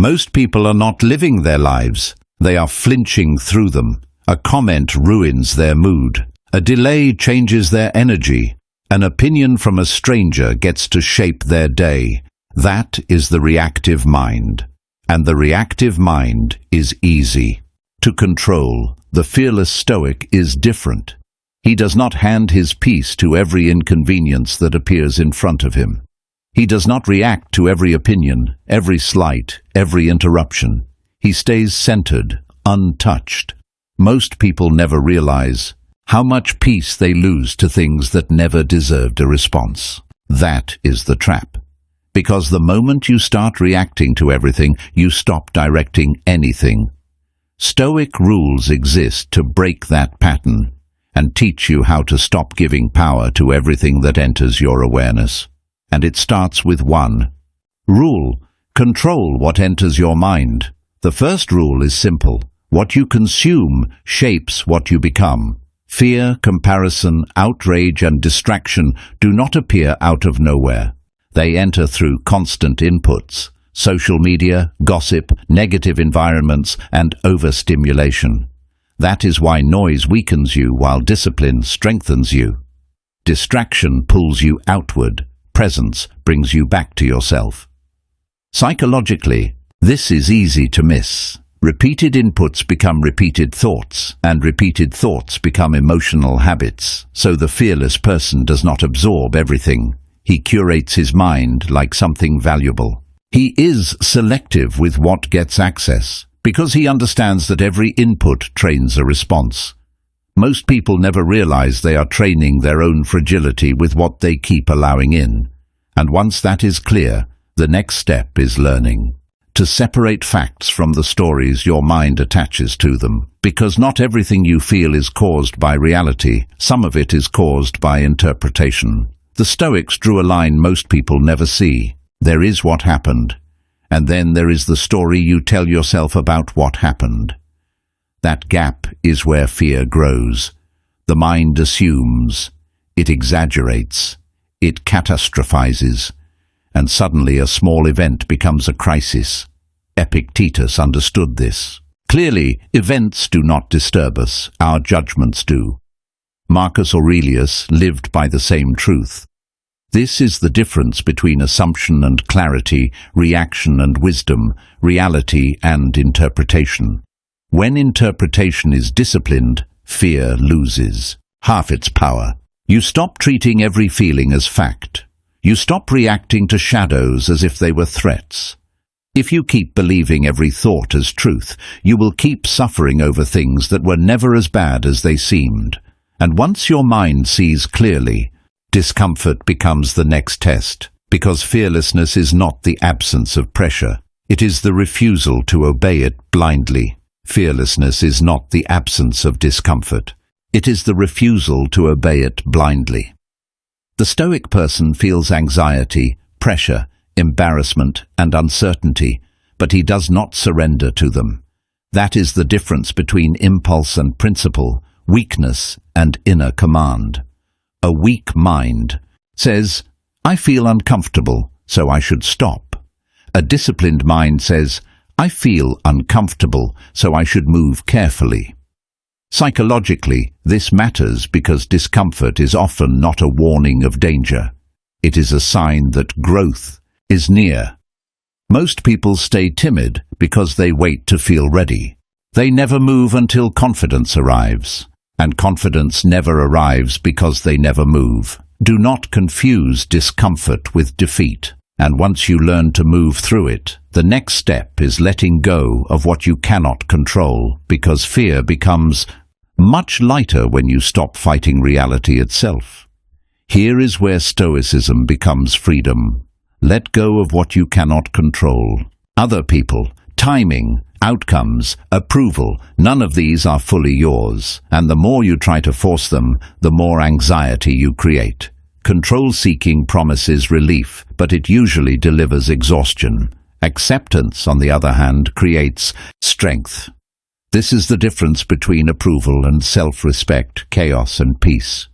Most people are not living their lives. They are flinching through them. A comment ruins their mood. A delay changes their energy. An opinion from a stranger gets to shape their day. That is the reactive mind. And the reactive mind is easy to control. The fearless Stoic is different. He does not hand his peace to every inconvenience that appears in front of him. He does not react to every opinion, every slight, every interruption. He stays centered, untouched. Most people never realize how much peace they lose to things that never deserved a response. That is the trap. Because the moment you start reacting to everything, you stop directing anything. Stoic rules exist to break that pattern and teach you how to stop giving power to everything that enters your awareness. And it starts with one rule: control what enters your mind. The first rule is simple. What you consume shapes what you become. Fear, comparison, outrage, and distraction do not appear out of nowhere. They enter through constant inputs: social media, gossip, negative environments, and overstimulation. That is why noise weakens you while discipline strengthens you. Distraction pulls you outward. Presence brings you back to yourself. Psychologically, this is easy to miss. Repeated inputs become repeated thoughts, and repeated thoughts become emotional habits. So the fearless person does not absorb everything. He curates his mind like something valuable. He is selective with what gets access, because he understands that every input trains a response. Most people never realize they are training their own fragility with what they keep allowing in. And once that is clear, the next step is learning to separate facts from the stories your mind attaches to them. Because not everything you feel is caused by reality. Some of it is caused by interpretation. The Stoics drew a line most people never see. There is what happened, and then there is the story you tell yourself about what happened. That gap is where fear grows. The mind assumes, it exaggerates, it catastrophizes, and suddenly a small event becomes a crisis. Epictetus understood this. Clearly, events do not disturb us, our judgments do. Marcus Aurelius lived by the same truth. This is the difference between assumption and clarity, reaction and wisdom, reality and interpretation. When interpretation is disciplined, fear loses half its power. You stop treating every feeling as fact. You stop reacting to shadows as if they were threats. If you keep believing every thought as truth, you will keep suffering over things that were never as bad as they seemed. And once your mind sees clearly, discomfort becomes the next test, because fearlessness is not the absence of pressure. It is the refusal to obey it blindly. Fearlessness is not the absence of discomfort. It is the refusal to obey it blindly. The Stoic person feels anxiety, pressure, embarrassment, and uncertainty, but he does not surrender to them. That is the difference between impulse and principle, weakness and inner command. A weak mind says, I feel uncomfortable, so I should stop. A disciplined mind says, I feel uncomfortable, so I should move carefully. Psychologically, this matters because discomfort is often not a warning of danger. It is a sign that growth is near. Most people stay timid because they wait to feel ready. They never move until confidence arrives. And confidence never arrives because they never move. Do not confuse discomfort with defeat. And once you learn to move through it, the next step is letting go of what you cannot control, because fear becomes much lighter when you stop fighting reality itself. Here is where Stoicism becomes freedom. Let go of what you cannot control. Other people, timing, outcomes, approval, none of these are fully yours, and the more you try to force them, the more anxiety you create. Control-seeking promises relief, but it usually delivers exhaustion. Acceptance, on the other hand, creates strength. This is the difference between approval and self-respect, chaos and peace.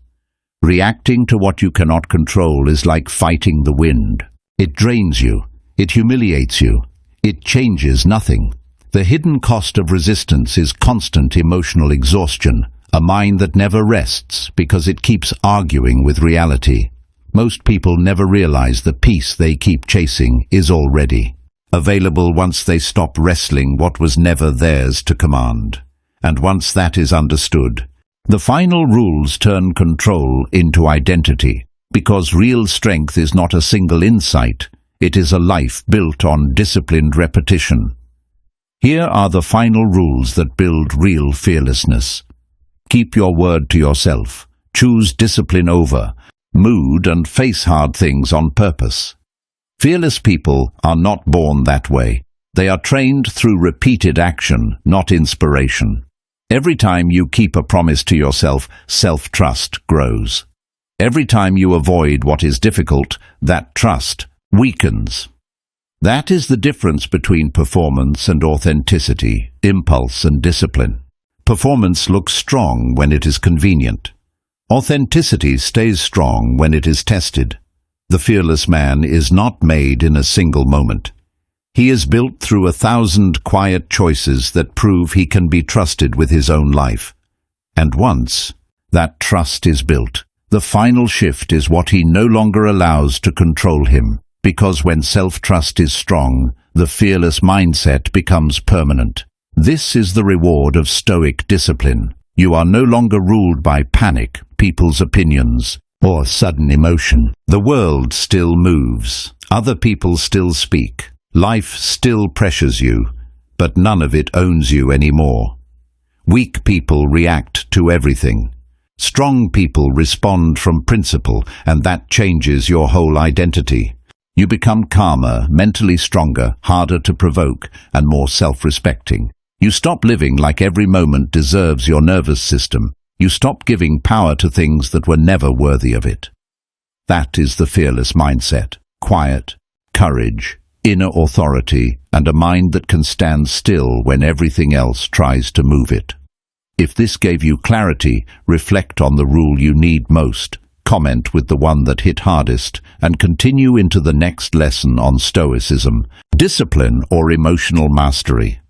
Reacting to what you cannot control is like fighting the wind. It drains you, it humiliates you, It changes nothing. The hidden cost of resistance is constant emotional exhaustion, a mind that never rests because it keeps arguing with reality. Most people never realize the peace they keep chasing is already available once they stop wrestling what was never theirs to command. And once that is understood, the final rules turn control into identity, because real strength is not a single insight, it is a life built on disciplined repetition. Here are the final rules that build real fearlessness. Keep your word to yourself. Choose discipline over mood and face hard things on purpose. Fearless people are not born that way. They are trained through repeated action, not inspiration. Every time you keep a promise to yourself, self-trust grows. Every time you avoid what is difficult, that trust weakens. That is the difference between performance and authenticity, impulse and discipline. Performance looks strong when it is convenient. Authenticity stays strong when it is tested. The fearless man is not made in a single moment. He is built through 1,000 quiet choices that prove he can be trusted with his own life. And once that trust is built, the final shift is what he no longer allows to control him, because when self-trust is strong, the fearless mindset becomes permanent. This is the reward of Stoic discipline. You are no longer ruled by panic, people's opinions, or sudden emotion. The world still moves. Other people still speak. Life still pressures you, but none of it owns you anymore. Weak people react to everything. Strong people respond from principle, and that changes your whole identity. You become calmer, mentally stronger, harder to provoke, and more self-respecting. You stop living like every moment deserves your nervous system. You stop giving power to things that were never worthy of it. That is the fearless mindset. Quiet, courage, inner authority, and a mind that can stand still when everything else tries to move it. If this gave you clarity, reflect on the rule you need most, comment with the one that hit hardest, and continue into the next lesson on Stoicism, discipline or emotional mastery.